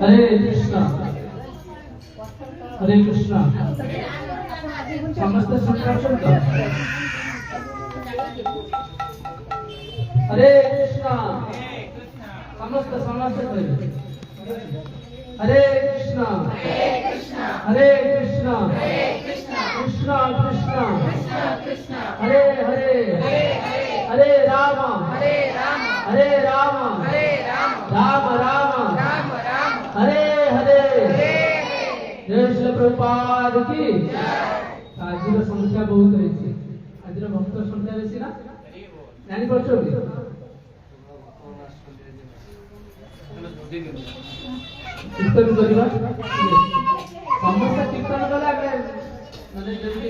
हरे कृष्णा हरे कृष्णा समस्त संकर्षण का हरे कृष्णा समस्त समस्त हरे कृष्णा हरे कृष्णा कृष्णा कृष्णा हरे हरे हरे राम राम राम हरे हरे जय श्री प्रभुपाद की। आज संख्या बहुत रही आज भक्त संख्या बेसी ना जानी पार्छ कीर्तन करवा समस्त कीर्तन कला माने जल्दी